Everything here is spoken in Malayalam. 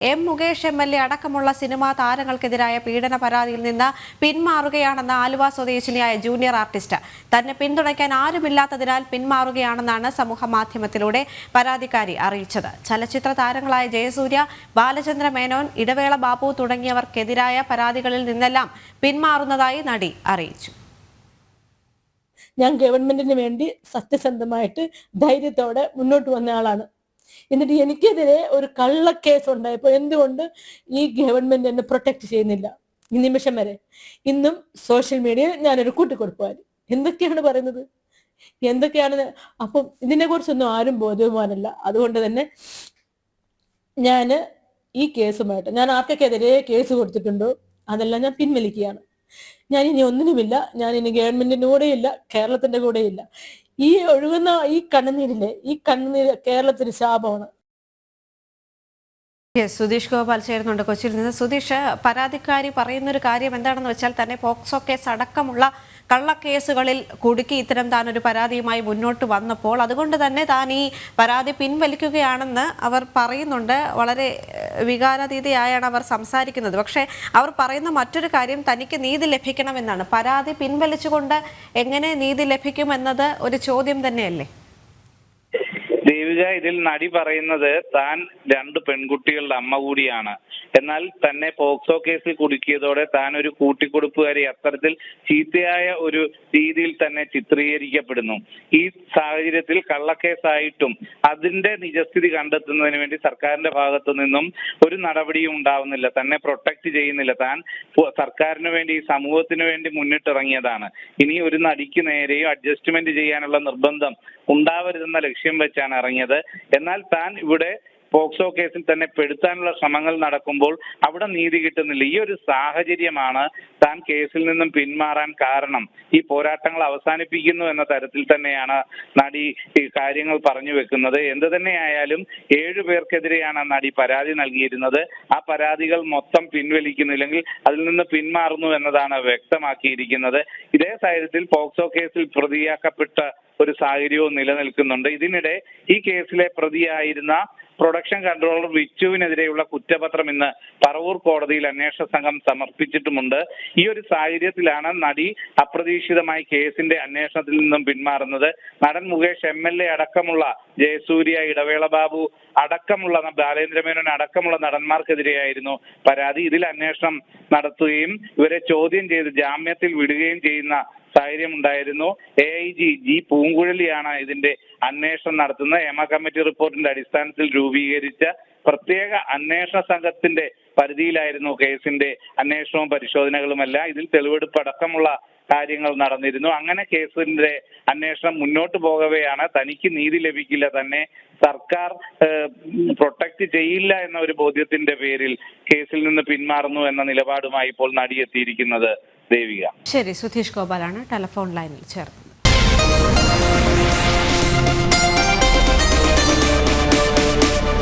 മുകേഷ് MLA അടക്കമുള്ള സിനിമാ താരങ്ങൾക്കെതിരായ പീഡന പരാതിയിൽ നിന്ന് പിന്മാറുകയാണെന്ന ആലുവ സ്വദേശിനിയായ ജൂനിയർ ആർട്ടിസ്റ്റ്. തന്നെ പിന്തുണയ്ക്കാൻ ആരുമില്ലാത്തതിനാൽ പിന്മാറുകയാണെന്നാണ് സമൂഹ മാധ്യമത്തിലൂടെ പരാതിക്കാരി അറിയിച്ചത്. ചലച്ചിത്ര താരങ്ങളായ ജയസൂര്യ, ബാലചന്ദ്ര മേനോൻ, ഇടവേള ബാബു തുടങ്ങിയവർക്കെതിരായ പരാതികളിൽ നിന്നെല്ലാം പിന്മാറുന്നതായി നടി അറിയിച്ചു. ഞാൻ ഗവൺമെന്റിന് വേണ്ടി സത്യസന്ധമായിട്ട് ധൈര്യത്തോടെ മുന്നോട്ട് വന്ന ആളാണ്. എന്നിട്ട് എനിക്കെതിരെ ഒരു കള്ളക്കേസ് ഉണ്ടായപ്പോൾ എന്തുകൊണ്ട് ഈ ഗവൺമെന്റ് എന്നെ പ്രൊട്ടക്ട് ചെയ്യുന്നില്ല? ഈ നിമിഷം വരെ ഇന്നും സോഷ്യൽ മീഡിയയിൽ ഞാനൊരു കൂട്ടിക്കൊടുപ്പാൻ എന്തൊക്കെയാണ് പറയുന്നത്, എന്തൊക്കെയാണ്. അപ്പം ഇതിനെ കുറിച്ചൊന്നും ആരും ബോധവാനല്ല. അതുകൊണ്ട് തന്നെ ഞാൻ ഈ കേസുമായിട്ട് ഞാൻ ആർക്കൊക്കെതിരെ കേസ് കൊടുത്തിട്ടുണ്ടോ അതെല്ലാം ഞാൻ പിൻവലിക്കുകയാണ്. ഞാൻ ഇനി ഒന്നിനുമില്ല. ഞാൻ ഇനി ഗവൺമെന്റിന്റെ കൂടെയില്ല, കേരളത്തിന്റെ കൂടെയില്ല. ഈ ഒഴുകുന്ന ഈ കണ്ണുനീരിലെ ഈ കണ്ണുനീര് കേരളത്തിന് ശാപമാണ്. സുധീഷ് ഗോപാൽ ചേരുന്നുണ്ട് കൊച്ചിയിൽ നിന്ന്. സുധീഷ്, പരാതിക്കാരി പറയുന്നൊരു കാര്യം എന്താണെന്ന് വെച്ചാൽ തന്നെ പോക്സോ കേസ് അടക്കമുള്ള കള്ളക്കേസുകളിൽ കുടുക്കി ഇത്തരം താനൊരു പരാതിയുമായി മുന്നോട്ട് വന്നപ്പോൾ അതുകൊണ്ട് തന്നെ താൻ ഈ പരാതി പിൻവലിക്കുകയാണെന്ന് അവർ പറയുന്നുണ്ട്. വളരെ വികാരാതീതയായാണ് അവർ സംസാരിക്കുന്നത്. പക്ഷേ അവർ പറയുന്ന മറ്റൊരു കാര്യം തനിക്ക് നീതി ലഭിക്കണമെന്നാണ്. പരാതി പിൻവലിച്ചുകൊണ്ട് എങ്ങനെ നീതി ലഭിക്കുമെന്നത് ഒരു ചോദ്യം തന്നെയല്ലേ? ദേവിക, ഇതിൽ നടി പറയുന്നത് താൻ 2 പെൺകുട്ടികളുടെ അമ്മ കൂടിയാണ്. എന്നാൽ തന്നെ പോക്സോ കേസിൽ കുടുക്കിയതോടെ താൻ ഒരു കൂട്ടിക്കൊടുപ്പുകാരി, അത്തരത്തിൽ ചീത്തയായ ഒരു രീതിയിൽ തന്നെ ചിത്രീകരിക്കപ്പെടുന്നു. ഈ സാഹചര്യത്തിൽ കള്ളക്കേസായിട്ടും അതിന്റെ നിജസ്ഥിതി കണ്ടെത്തുന്നതിന് വേണ്ടി സർക്കാരിന്റെ ഭാഗത്തു നിന്നും ഒരു നടപടിയും ഉണ്ടാവുന്നില്ല. തന്നെ പ്രൊട്ടക്ട് ചെയ്യുന്നില്ല. താൻ സർക്കാരിന് വേണ്ടി, ഈ സമൂഹത്തിന് വേണ്ടി മുന്നിട്ടിറങ്ങിയതാണ്. ഇനി ഒരു നടിക്ക് നേരെയും അഡ്ജസ്റ്റ്മെന്റ് ചെയ്യാനുള്ള നിർബന്ധം ഉണ്ടാവരുതെന്ന ലക്ഷ്യം വെച്ചാണ് ഇറങ്ങിയത്. എന്നാൽ താൻ ഇവിടെ പോക്സോ കേസിൽ തന്നെ പെടുത്താനുള്ള ശ്രമങ്ങൾ നടക്കുമ്പോൾ അവിടെ നീതി കിട്ടുന്നില്ല. ഈ ഒരു സാഹചര്യമാണ് താൻ കേസിൽ നിന്നും പിന്മാറാൻ കാരണം. ഈ പോരാട്ടങ്ങൾ അവസാനിപ്പിക്കുന്നു എന്ന തരത്തിൽ തന്നെയാണ് നടി ഈ കാര്യങ്ങൾ പറഞ്ഞു വെക്കുന്നത്. എന്ത് തന്നെയായാലും 7 പേർക്കെതിരെയാണ് നടി പരാതി നൽകിയിരുന്നത്. ആ പരാതികൾ മൊത്തം പിൻവലിക്കുന്നില്ലെങ്കിൽ അതിൽ നിന്ന് പിന്മാറുന്നു എന്നതാണ് വ്യക്തമാക്കിയിരിക്കുന്നത്. ഇതേ സാഹചര്യത്തിൽ പോക്സോ കേസിൽ പ്രതിയാക്കപ്പെട്ട ഒരു സാഹചര്യവും നിലനിൽക്കുന്നുണ്ട്. ഇതിനിടെ ഈ കേസിലെ പ്രതിയായിരുന്ന പ്രൊഡക്ഷൻ കൺട്രോളർ വിച്ചുവിനെതിരെയുള്ള കുറ്റപത്രം ഇന്ന് പറവൂർ കോടതിയിൽ അന്വേഷണ സംഘം സമർപ്പിച്ചിട്ടുമുണ്ട്. ഈ ഒരു സാഹചര്യത്തിലാണ് നടി അപ്രതീക്ഷിതമായി കേസിന്റെ അന്വേഷണത്തിൽ നിന്നും പിന്മാറുന്നത്. നടൻ മുകേഷ് MLA അടക്കമുള്ള ജയസൂര്യ, ഇടവേള ബാബു അടക്കമുള്ള ബാലേന്ദ്ര മേനോൻ അടക്കമുള്ള നടന്മാർക്കെതിരെയായിരുന്നു പരാതി. ഇതിൽ അന്വേഷണം നടത്തുകയും ഇവരെ ചോദ്യം ചെയ്ത് ജാമ്യത്തിൽ വിടുകയും ചെയ്യുന്ന സാഹചര്യം ഉണ്ടായിരുന്നു. AIG ജി പൂങ്കുഴലിയാണ് ഇതിന്റെ അന്വേഷണം നടത്തുന്നത്. ഹേമ കമ്മിറ്റി റിപ്പോർട്ടിന്റെ അടിസ്ഥാനത്തിൽ രൂപീകരിച്ച പ്രത്യേക അന്വേഷണ സംഘത്തിന്റെ പരിധിയിലായിരുന്നു കേസിന്റെ അന്വേഷണവും പരിശോധനകളുമെല്ലാം. ഇതിൽ തെളിവെടുപ്പ് അടക്കമുള്ള കാര്യങ്ങൾ നടന്നിരുന്നു. അങ്ങനെ കേസിന്റെ അന്വേഷണം മുന്നോട്ട് പോകവെയാണ് തനിക്ക് നീതി ലഭിക്കില്ല, തന്നെ സർക്കാർ പ്രൊട്ടക്ട് ചെയ്യില്ല എന്ന ഒരു ബോധ്യത്തിന്റെ പേരിൽ കേസിൽ നിന്ന് പിന്മാറുന്നു എന്ന നിലപാടുമായി ഇപ്പോൾ നടിയെത്തിയിരിക്കുന്നത്. ദേവിക. ശരി, സുധീഷ് ഗോപാലാണ് ടെലിഫോൺ ലൈനിൽ ചേർന്നത്.